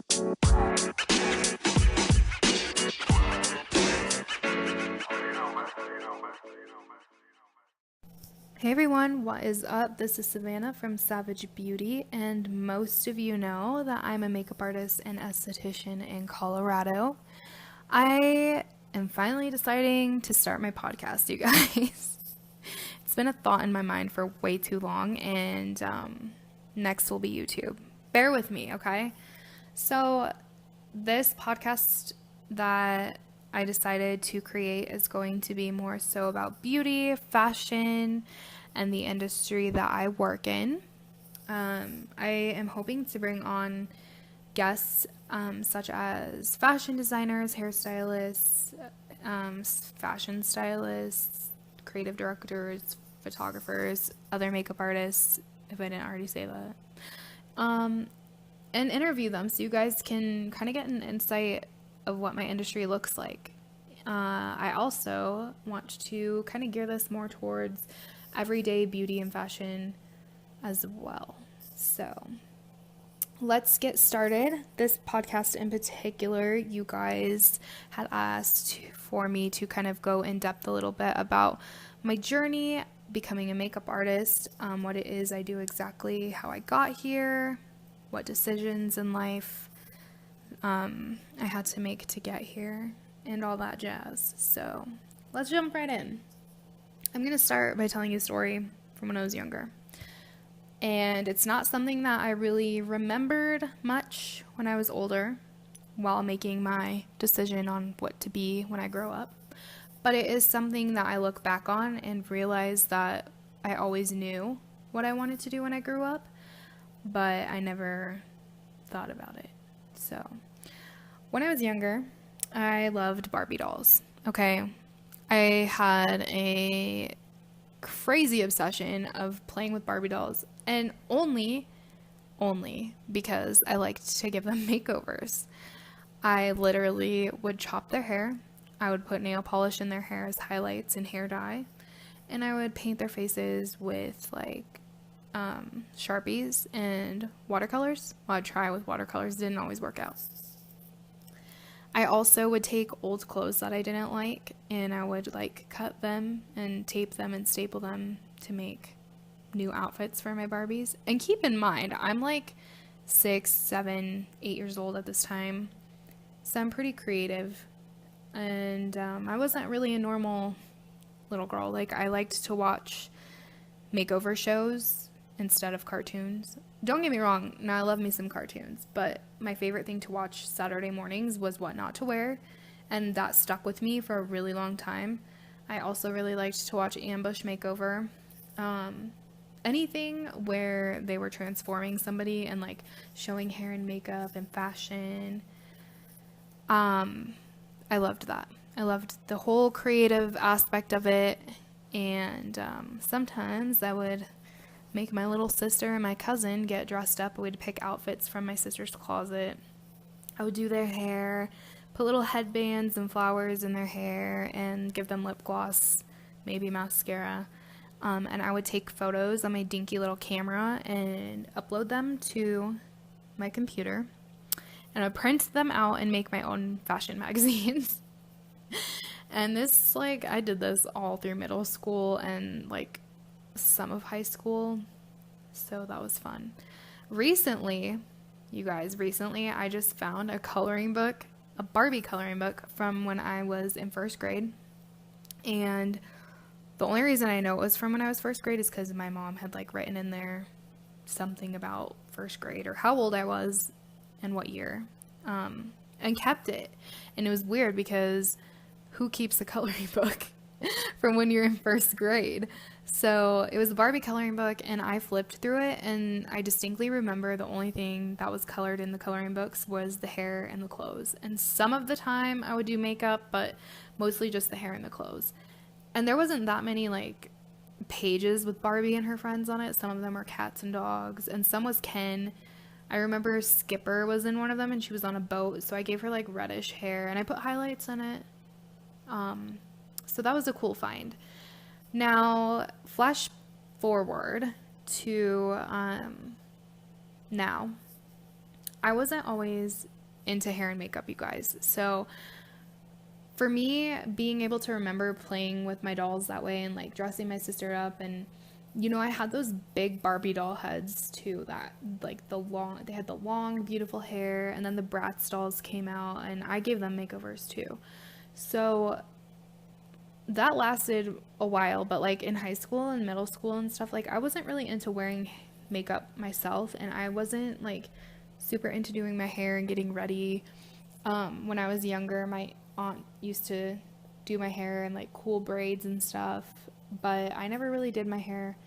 Hey everyone, what is up? This is Savannah from Savage Beauty, and most of you know that I'm a makeup artist and esthetician in Colorado. I am finally deciding to start my podcast, you guys. It's been a thought in my mind for way too long, and next will be YouTube. Bear with me, okay? So, this podcast that I decided to create is going to be more so about beauty, fashion, and the industry that I work in. I am hoping to bring on guests such as fashion designers, hairstylists, fashion stylists, creative directors, photographers, other makeup artists, if I didn't already say that. And interview them so you guys can kind of get an insight of what my industry looks like. I also want to kind of gear this more towards everyday beauty and fashion as well. So let's get started. This podcast in particular, you guys had asked for me to kind of go in depth a little bit about my journey becoming a makeup artist, what it is I do exactly, how I got here, what decisions in life I had to make to get here, and all that jazz. So let's jump right in. I'm going to start by telling you a story from when I was younger. And it's not something that I really remembered much when I was older while making my decision on what to be when I grow up. But it is something that I look back on and realize that I always knew what I wanted to do when I grew up, but I never thought about it. So when I was younger, I loved Barbie dolls. Okay. I had a crazy obsession of playing with Barbie dolls, and only because I liked to give them makeovers. I literally would chop their hair. I would put nail polish in their hair as highlights and hair dye, and I would paint their faces with Sharpies and watercolors. Well, I'd try with watercolors, didn't always work out. I also would take old clothes that I didn't like, and I would cut them and tape them and staple them to make new outfits for my Barbies. And keep in mind, I'm 6, 7, 8 years old at this time, so I'm pretty creative. And I wasn't really a normal little girl. I liked to watch makeover shows instead of cartoons. Don't get me wrong, now I love me some cartoons, but my favorite thing to watch Saturday mornings was What Not to Wear, and that stuck with me for a really long time. I also really liked to watch Ambush Makeover. Anything where they were transforming somebody and showing hair and makeup and fashion. I loved that. I loved the whole creative aspect of it, and sometimes I would make my little sister and my cousin get dressed up. We'd pick outfits from my sister's closet. I would do their hair, put little headbands and flowers in their hair, and give them lip gloss, maybe mascara. And I would take photos on my dinky little camera and upload them to my computer. And I would print them out and make my own fashion magazines. And this, I did this all through middle school and some of high school, so that was fun. Recently, I just found a Barbie coloring book from when I was in first grade, and the only reason I know it was from when I was first grade is because my mom had written in there something about first grade or how old I was and what year, and kept it. And it was weird because who keeps a coloring book from when you're in first grade? So it was a Barbie coloring book, and I flipped through it, and I distinctly remember the only thing that was colored in the coloring books was the hair and the clothes. And some of the time I would do makeup, but mostly just the hair and the clothes. And there wasn't that many pages with Barbie and her friends on it. Some of them were cats and dogs, and some was Ken. I remember Skipper was in one of them, and she was on a boat, so I gave her reddish hair, and I put highlights in it. So that was a cool find. Now, flash forward to now. I wasn't always into hair and makeup, you guys. So for me, being able to remember playing with my dolls that way and like dressing my sister up, and I had those big Barbie doll heads too, that like they had the long beautiful hair, and then the Bratz dolls came out and I gave them makeovers too. So that lasted a while, but like in high school and middle school and stuff, like I wasn't really into wearing makeup myself, and I wasn't like super into doing my hair and getting ready. When I was younger, my aunt used to do my hair in like cool braids and stuff, but I never really did my hair.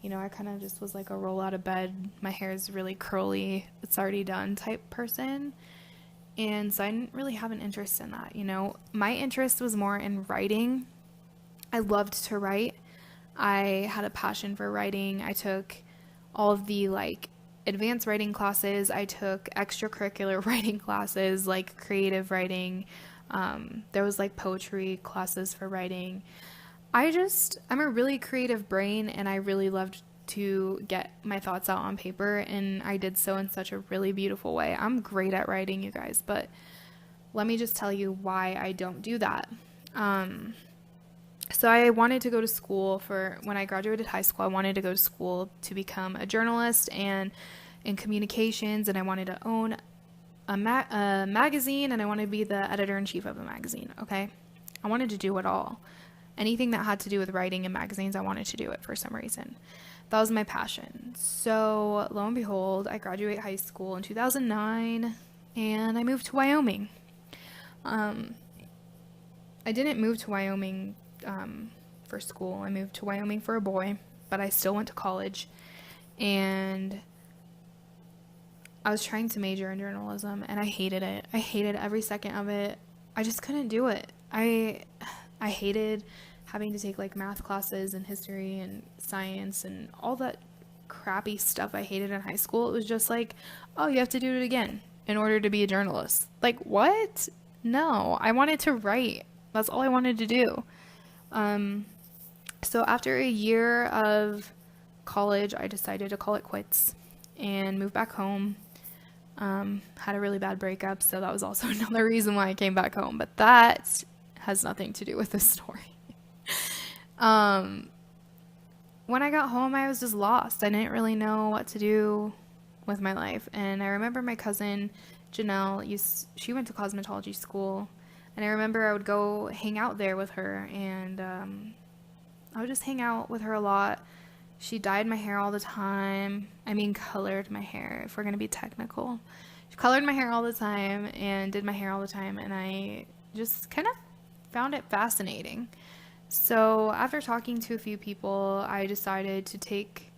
I kind of just was like a roll out of bed, my hair is really curly, it's already done type person. And so I didn't really have an interest in that. My interest was more in writing. I loved to write. I had a passion for writing. I took all of the like advanced writing classes. I took extracurricular writing classes, like creative writing. There was like poetry classes for writing. I'm a really creative brain, and I really loved to get my thoughts out on paper, and I did so in such a really beautiful way. I'm great at writing, you guys, but let me just tell you why I don't do that. So I wanted to go to school when I graduated high school, I wanted to go to school to become a journalist and in communications, and I wanted to own a magazine, and I wanted to be the editor-in-chief of a magazine, okay? I wanted to do it all. Anything that had to do with writing in magazines, I wanted to do it for some reason. That was my passion. So lo and behold, I graduate high school in 2009, and I moved to Wyoming. I didn't move to Wyoming for school. I moved to Wyoming for a boy, but I still went to college, and I was trying to major in journalism, and I hated it. I hated every second of it. I just couldn't do it. I hated having to take like math classes and history and science and all that crappy stuff I hated in high school. It was just like, oh, you have to do it again in order to be a journalist. Like, what? No, I wanted to write. That's all I wanted to do. So after a year of college, I decided to call it quits and move back home. Had a really bad breakup, so that was also another reason why I came back home, but that has nothing to do with this story. When I got home, I was just lost. I didn't really know what to do with my life, and I remember my cousin Janelle, she went to cosmetology school, and I remember I would go hang out there with her, and I would just hang out with her a lot. She dyed my hair all the time. Colored my hair, if we're going to be technical. She colored my hair all the time and did my hair all the time, and I just kind of found it fascinating. So after talking to a few people, I decided to take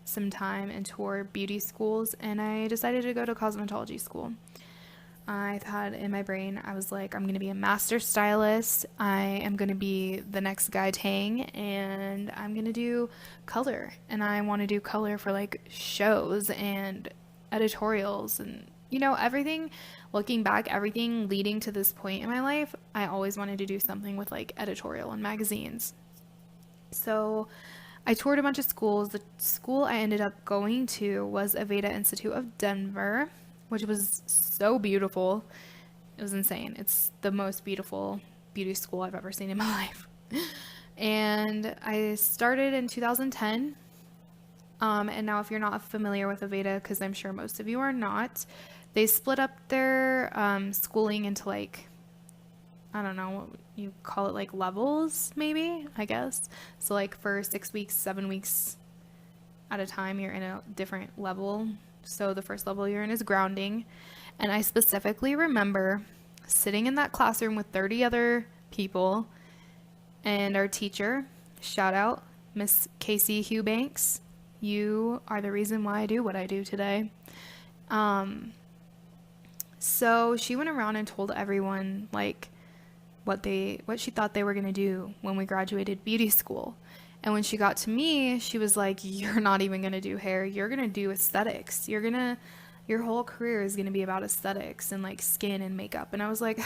some time and tour beauty schools, and I decided to go to cosmetology school. I've had in my brain, I was like, I'm going to be a master stylist, I am going to be the next Guy Tang, and I'm going to do color, and I want to do color for like shows and editorials and everything. Looking back, everything leading to this point in my life, I always wanted to do something with like editorial and magazines. So I toured a bunch of schools. The school I ended up going to was Aveda Institute of Denver, which was so beautiful. It was insane. It's the most beautiful beauty school I've ever seen in my life. And I started in 2010. And now if you're not familiar with Aveda, because I'm sure most of you are not, they split up their schooling into like, I don't know what you call it, like levels maybe, I guess. So like for 6 weeks, 7 weeks at a time, you're in a different level. So the first level you're in is grounding. And I specifically remember sitting in that classroom with 30 other people, and our teacher, shout out, Miss Casey Hughbanks. You are the reason why I do what I do today. So she went around and told everyone like what she thought they were going to do when we graduated beauty school. And when she got to me, she was like, you're not even going to do hair. You're going to do aesthetics. Your whole career is going to be about aesthetics and like skin and makeup. And I was like,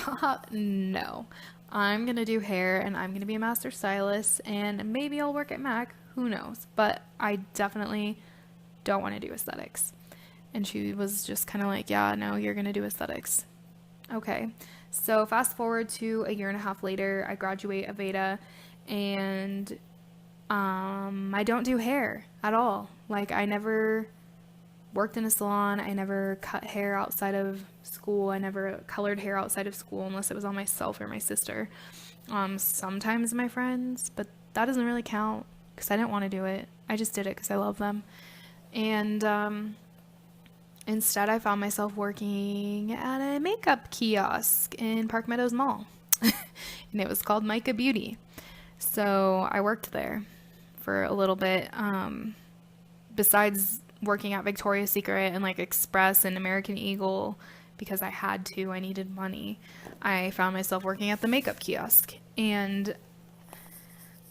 no, I'm going to do hair, and I'm going to be a master stylist, and maybe I'll work at MAC. Who knows? But I definitely don't want to do aesthetics. And she was just kind of like, yeah, no, you're going to do aesthetics. Okay. So fast forward to a year and a half later, I graduate Aveda, and I don't do hair at all. Like, I never worked in a salon. I never cut hair outside of school. I never colored hair outside of school unless it was on myself or my sister. Sometimes my friends, but that doesn't really count because I didn't want to do it. I just did it because I love them. And instead, I found myself working at a makeup kiosk in Park Meadows Mall. And it was called Micah Beauty. So I worked there for a little bit. Besides working at Victoria's Secret and like Express and American Eagle, because I had to, I needed money, I found myself working at the makeup kiosk. And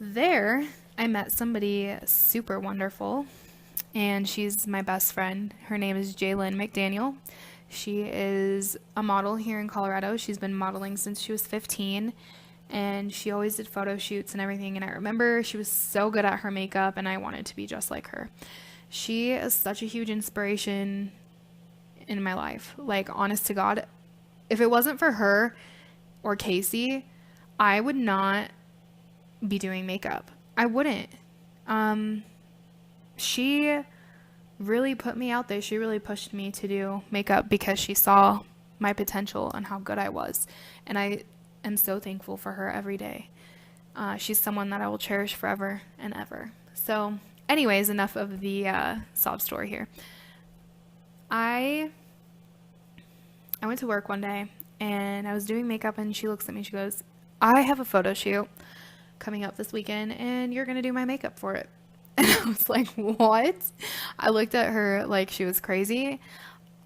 there I met somebody super wonderful, and she's my best friend. Her name is Jalen McDaniel. She is a model here in Colorado. She's been modeling since she was 15, and she always did photo shoots and everything. And I remember she was so good at her makeup, and I wanted to be just like her. She is such a huge inspiration in my life. Like, honest to God, if it wasn't for her or Casey, I would not be doing makeup. I wouldn't. She really put me out there. She really pushed me to do makeup because she saw my potential and how good I was. And I am so thankful for her every day. She's someone that I will cherish forever and ever. So anyways, enough of the sob story here. I went to work one day and I was doing makeup, and she looks at me, she goes, I have a photo shoot coming up this weekend and you're going to do my makeup for it. And I was like, what? I looked at her like she was crazy.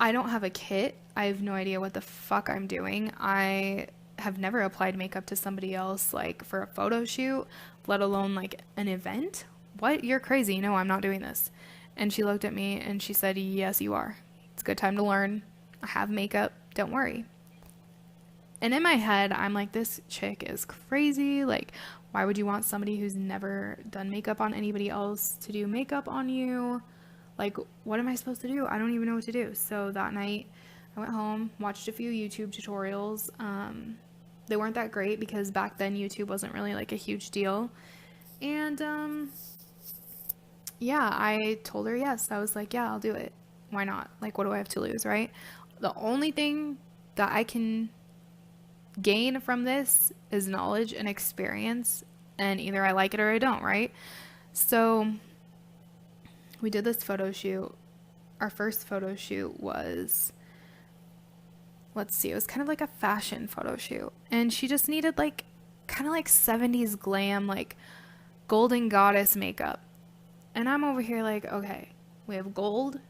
I don't have a kit. I have no idea what the fuck I'm doing. I have never applied makeup to somebody else, like for a photo shoot, let alone like an event. What? You're crazy. No, I'm not doing this. And she looked at me and she said, yes, you are. It's a good time to learn. I have makeup. Don't worry. And in my head, I'm like, this chick is crazy. Like, why would you want somebody who's never done makeup on anybody else to do makeup on you? Like, what am I supposed to do? I don't even know what to do. So that night, I went home, watched a few YouTube tutorials. They weren't that great because back then YouTube wasn't really like a huge deal. And yeah, I told her yes. I was like, yeah, I'll do it. Why not? Like, what do I have to lose, right? The only thing that I can gain from this is knowledge and experience, and either I like it or I don't, right? So we did this photo shoot. Our first photo shoot was, let's see, it was kind of like a fashion photo shoot, and she just needed like kind of like 70s glam, like golden goddess makeup. And I'm over here like, okay, we have gold,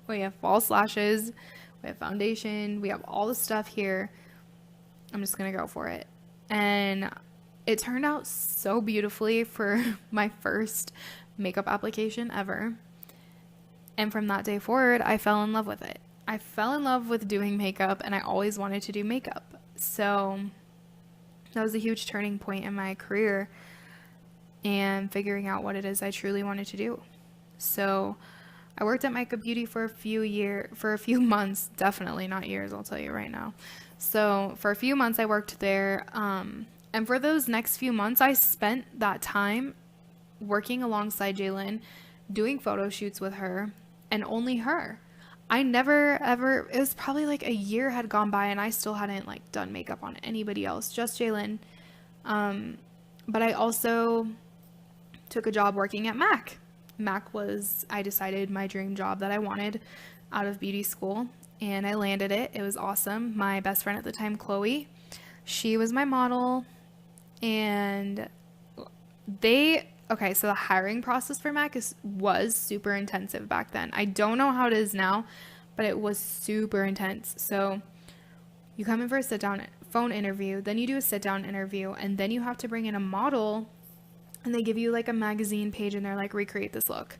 we have false lashes, we have foundation, we have all the stuff here. I'm just going to go for it. And it turned out so beautifully for my first makeup application ever. And from that day forward, I fell in love with it. I fell in love with doing makeup, and I always wanted to do makeup. So that was a huge turning point in my career and figuring out what it is I truly wanted to do. So I worked at Micah Beauty for a few months, definitely not years, I'll tell you right now. So for a few months I worked there, and for those next few months I spent that time working alongside Jalen, doing photo shoots with her, and only her. I never ever, it was probably like a year had gone by and I still hadn't like done makeup on anybody else, just Jalen. But I also took a job working at MAC. MAC was, I decided, my dream job that I wanted out of beauty school, and I landed it. It was awesome. My best friend at the time, Chloe, she was my model, and so the hiring process for MAC was super intensive back then. I don't know how it is now, but it was super intense. So you come in for a sit-down phone interview, then you do a sit-down interview, and then you have to bring in a model, and they give you like a magazine page, and they're like, recreate this look.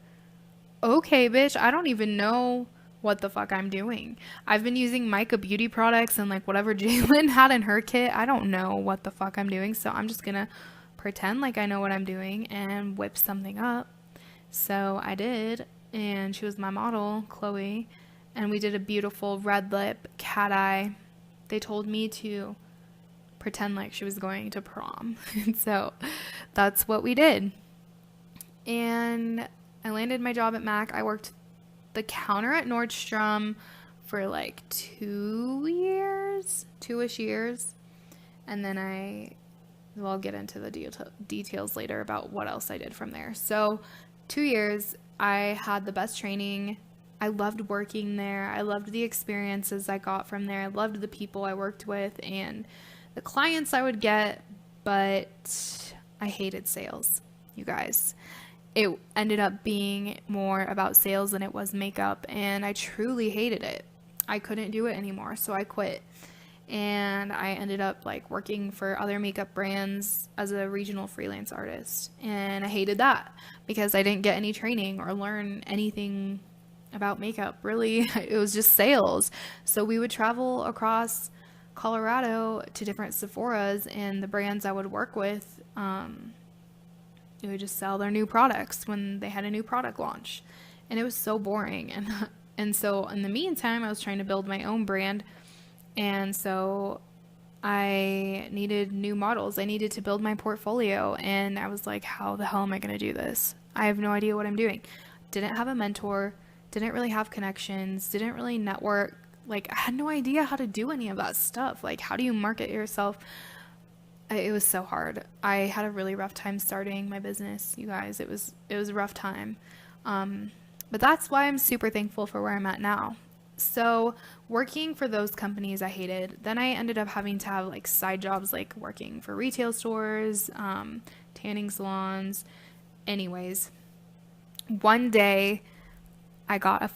Okay, bitch, I don't even know what the fuck I'm doing. I've been using Micah Beauty products and like whatever Jalen had in her kit. I don't know what the fuck I'm doing, so I'm just gonna pretend like I know what I'm doing and whip something up. So I did, and she was my model, Chloe, and we did a beautiful red lip, cat eye. They told me to pretend like she was going to prom. And so that's what we did. And I landed my job at MAC. I worked the counter at Nordstrom for like 2-ish years. And then I'll get into the details later about what else I did from there. So 2 years, I had the best training. I loved working there. I loved the experiences I got from there. I loved the people I worked with and the clients I would get, but I hated sales, you guys. It ended up being more about sales than it was makeup, and I truly hated it. I couldn't do it anymore, so I quit. And I ended up like working for other makeup brands as a regional freelance artist. And I hated that because I didn't get any training or learn anything about makeup. Really, it was just sales. So we would travel across Colorado to different Sephoras, and the brands I would work with, they would just sell their new products when they had a new product launch. And it was so boring. And so in the meantime, I was trying to build my own brand. And so I needed new models. I needed to build my portfolio. And I was like, how the hell am I going to do this? I have no idea what I'm doing. Didn't have a mentor, didn't really have connections, didn't really network. Like, I had no idea how to do any of that stuff. Like, how do you market yourself? It was so hard. I had a really rough time starting my business, you guys. It was a rough time. But that's why I'm super thankful for where I'm at now. So working for those companies I hated, then I ended up having to have like side jobs, like working for retail stores, tanning salons. Anyways, one day I got I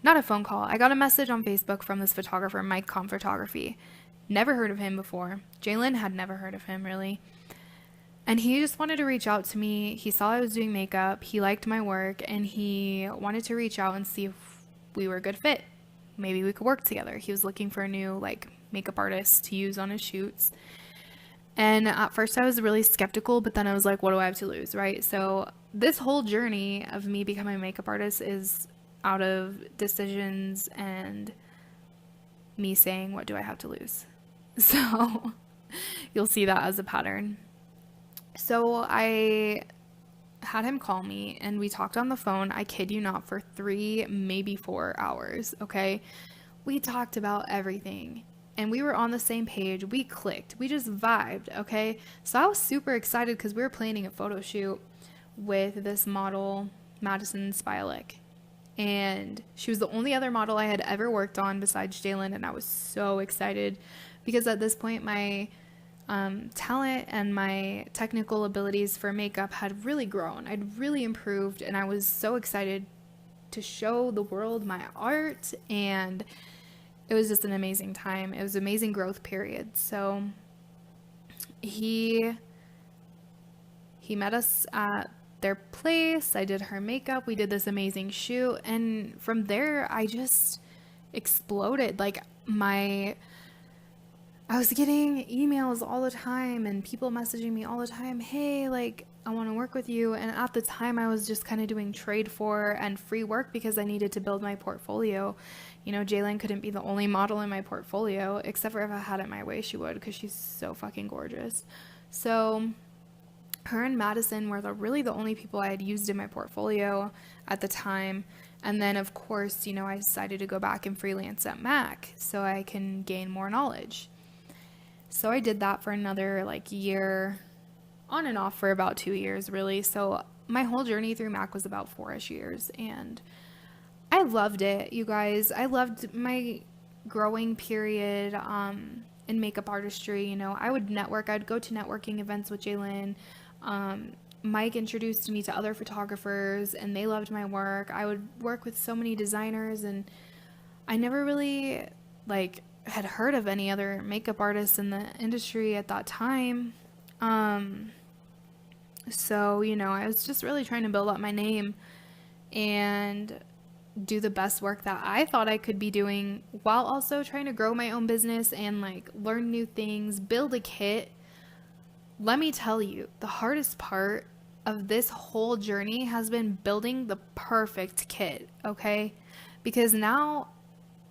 got a message on Facebook from this photographer, Mike Com Photography. Never heard of him before. Jalen had never heard of him, really. And he just wanted to reach out to me. He saw I was doing makeup. He liked my work, and he wanted to reach out and see if we were a good fit. Maybe we could work together. He was looking for a new like makeup artist to use on his shoots. And at first I was really skeptical, but then I was like, what do I have to lose, right? So this whole journey of me becoming a makeup artist is out of decisions and me saying, what do I have to lose? So you'll see that as a pattern. So I had him call me and we talked on the phone, I kid you not, for 3, maybe 4 hours, okay? We talked about everything and we were on the same page. We clicked. We just vibed, okay? So I was super excited because we were planning a photo shoot with this model, Madison Spielek. And she was the only other model I had ever worked on besides Jalen, and I was so excited because at this point my talent and my technical abilities for makeup had really grown. I'd really improved, and I was so excited to show the world my art, and it was just an amazing time. It was an amazing growth period. So he met us at their place. I did her makeup. We did this amazing shoot, and from there I just exploded. Like I was getting emails all the time and people messaging me all the time, hey, like, I want to work with you. And at the time I was just kind of doing trade for and free work because I needed to build my portfolio. You know, Jalen couldn't be the only model in my portfolio, except for if I had it my way, she would, because she's so fucking gorgeous. So her and Madison were really the only people I had used in my portfolio at the time. And then, of course, you know, I decided to go back and freelance at MAC so I can gain more knowledge. So I did that for another like year, on and off for about 2 years, really. So my whole journey through MAC was about 4-ish years, and I loved it, you guys. I loved my growing period in makeup artistry. You know, I would network. I'd go to networking events with Jalen. Mike introduced me to other photographers, and they loved my work. I would work with so many designers, and I never really had heard of any other makeup artists in the industry at that time. So, you know, I was just really trying to build up my name and do the best work that I thought I could be doing, while also trying to grow my own business and like learn new things, build a kit. Let me tell you, the hardest part of this whole journey has been building the perfect kit, okay? because now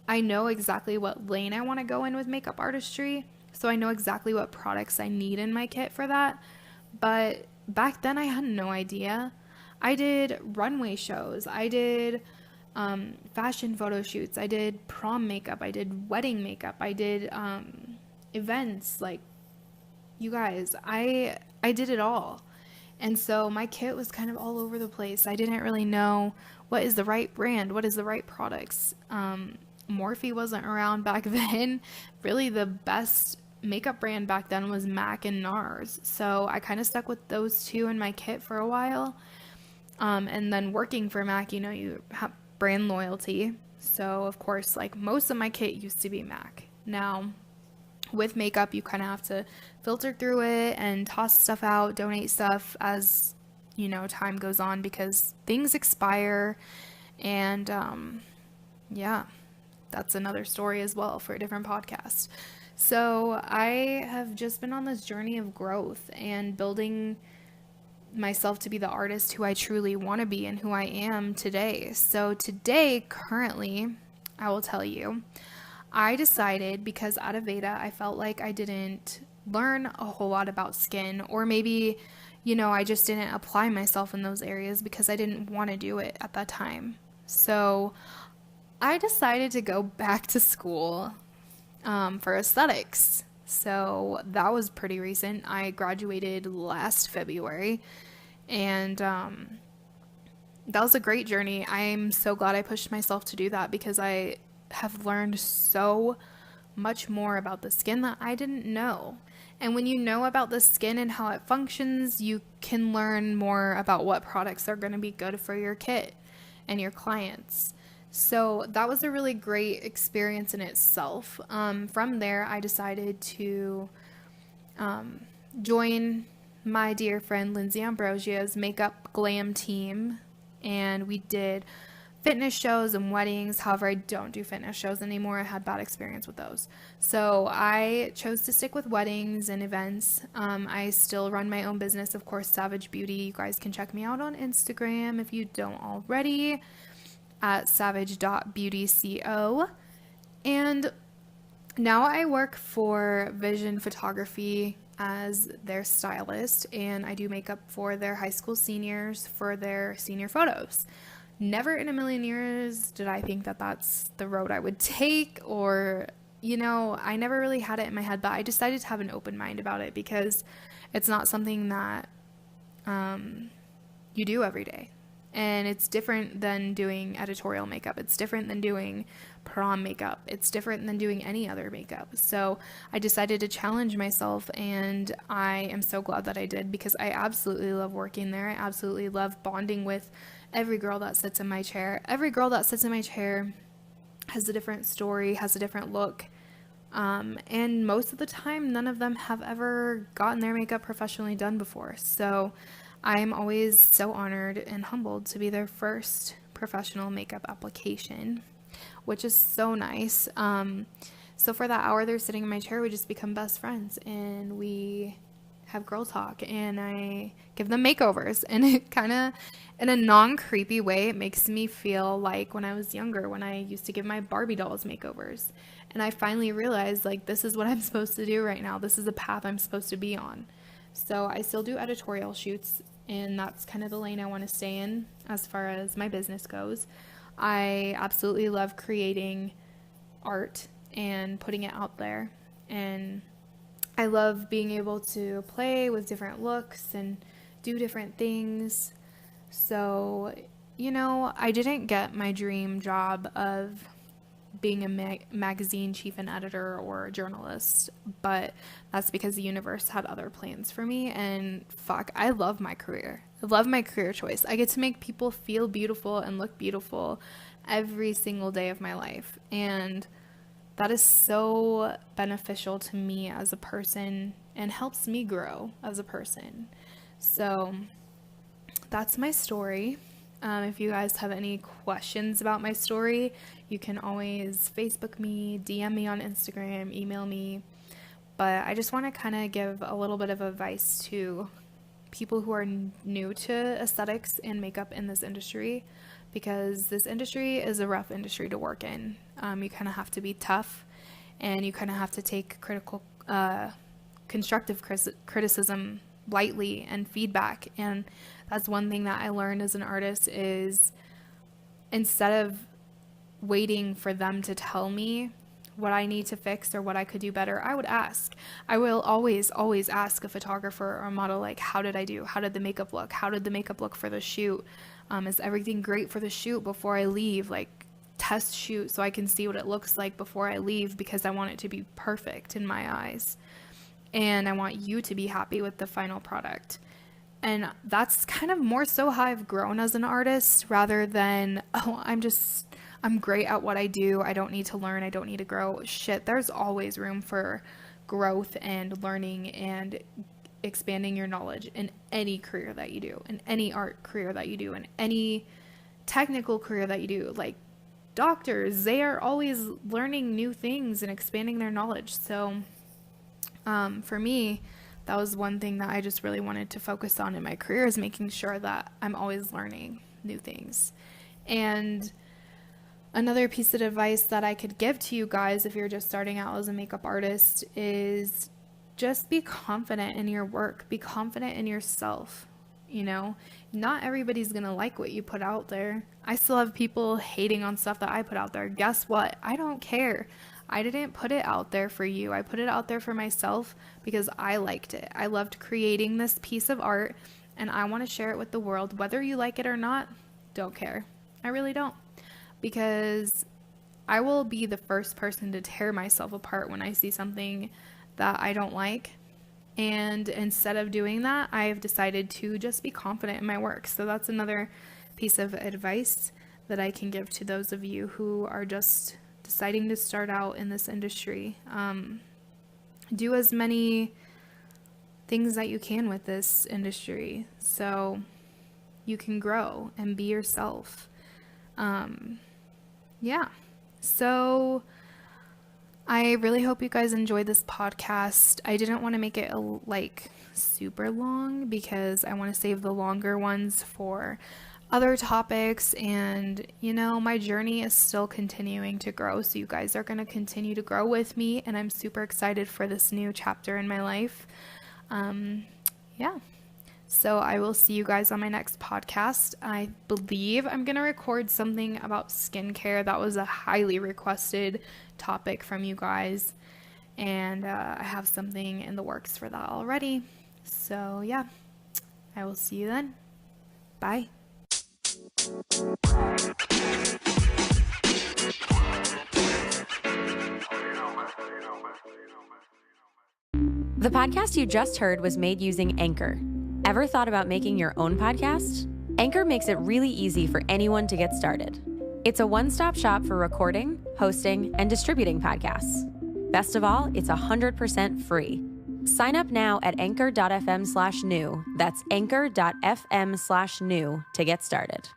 I know exactly what lane I want to go in with makeup artistry. So I know exactly what products I need in my kit for that. But back then I had no idea. I did runway shows. I did fashion photo shoots. I did prom makeup. I did wedding makeup. I did events. Like, you guys, I did it all. And so my kit was kind of all over the place. I didn't really know what is the right brand, what is the right products. Morphe wasn't around back then. Really, the best makeup brand back then was MAC and NARS. So I kind of stuck with those two in my kit for a while. And then working for MAC, you have brand loyalty. So of course, like, most of my kit used to be MAC. Now, with makeup, you kind of have to filter through it and toss stuff out, donate stuff as, time goes on, because things expire. And yeah, that's another story as well for a different podcast. So I have just been on this journey of growth and building myself to be the artist who I truly want to be and who I am today. So today, currently, I will tell you, I decided, because out of Veda, I felt like I didn't learn a whole lot about skin, or maybe, I just didn't apply myself in those areas because I didn't want to do it at that time. So I decided to go back to school for aesthetics. So that was pretty recent. I graduated last February, and that was a great journey. I'm so glad I pushed myself to do that, because I have learned so much more about the skin that I didn't know. And when you know about the skin and how it functions, you can learn more about what products are going to be good for your kit and your clients. So that was a really great experience in itself. From there, I decided to join my dear friend Lindsay Ambrosio's makeup glam team, and we did fitness shows and weddings. However, I don't do fitness shows anymore. I had bad experience with those. So I chose to stick with weddings and events. I still run my own business, of course, Savage Beauty. You guys can check me out on Instagram if you don't already, at savage.beautyco. And now I work for Vision Photography as their stylist, and I do makeup for their high school seniors for their senior photos. Never in a million years did I think that that's the road I would take, or, I never really had it in my head, but I decided to have an open mind about it, because it's not something that you do every day. And it's different than doing editorial makeup. It's different than doing prom makeup. It's different than doing any other makeup. So I decided to challenge myself, and I am so glad that I did, because I absolutely love working there. I absolutely love bonding with every girl that sits in my chair. Every girl that sits in my chair has a different story, has a different look. And most of the time, none of them have ever gotten their makeup professionally done before. So I'm always so honored and humbled to be their first professional makeup application, which is so nice. So for that hour they're sitting in my chair, we just become best friends, and we have girl talk, and I give them makeovers, and it kind of, in a non-creepy way, it makes me feel like when I was younger, when I used to give my Barbie dolls makeovers. And I finally realized, like, this is what I'm supposed to do right now. This is the path I'm supposed to be on. So I still do editorial shoots, and that's kind of the lane I want to stay in as far as my business goes. I absolutely love creating art and putting it out there, and I love being able to play with different looks and do different things. So, I didn't get my dream job of being a magazine chief and editor or a journalist, but that's because the universe had other plans for me, and I love my career. I love my career choice. I get to make people feel beautiful and look beautiful every single day of my life, and that is so beneficial to me as a person and helps me grow as a person. So that's my story. If you guys have any questions about my story, you can always Facebook me, DM me on Instagram, email me. But I just want to kind of give a little bit of advice to people who are new to aesthetics and makeup in this industry, because this industry is a rough industry to work in. You kind of have to be tough, and you kind of have to take constructive criticism lightly and feedback. And that's one thing that I learned as an artist is instead of waiting for them to tell me what I need to fix or what I could do better, I would ask. I will always ask a photographer or a model, like, how did I do? How did the makeup look? How did the makeup look for the shoot? Is everything great for the shoot before I leave? Like, test shoot so I can see what it looks like before I leave, because I want it to be perfect in my eyes. And I want you to be happy with the final product. And that's kind of more so how I've grown as an artist, rather than, oh, I'm great at what I do. I don't need to learn. I don't need to grow. Shit, there's always room for growth and learning and expanding your knowledge in any career that you do, in any art career that you do, in any technical career that you do. Like doctors, they are always learning new things and expanding their knowledge. So for me, that was one thing that I just really wanted to focus on in my career, is making sure that I'm always learning new things. And another piece of advice that I could give to you guys if you're just starting out as a makeup artist is just be confident in your work. Be confident in yourself. You know, not everybody's going to like what you put out there. I still have people hating on stuff that I put out there. Guess what? I don't care. I didn't put it out there for you. I put it out there for myself because I liked it. I loved creating this piece of art, and I want to share it with the world. Whether you like it or not, don't care. I really don't. Because I will be the first person to tear myself apart when I see something that I don't like. And instead of doing that, I've decided to just be confident in my work. So that's another piece of advice that I can give to those of you who are just deciding to start out in this industry. Do as many things that you can with this industry so you can grow and be yourself. Yeah. So I really hope you guys enjoyed this podcast. I didn't want to make it super long because I want to save the longer ones for other topics, and my journey is still continuing to grow, so you guys are going to continue to grow with me, and I'm super excited for this new chapter in my life. Yeah. So I will see you guys on my next podcast. I believe I'm going to record something about skincare. That was a highly requested topic from you guys. And I have something in the works for that already. So yeah, I will see you then. Bye. The podcast you just heard was made using Anchor. Ever thought about making your own podcast? Anchor makes it really easy for anyone to get started. It's a one-stop shop for recording, hosting, and distributing podcasts. Best of all, it's 100% free. Sign up now at anchor.fm/new. That's anchor.fm/new to get started.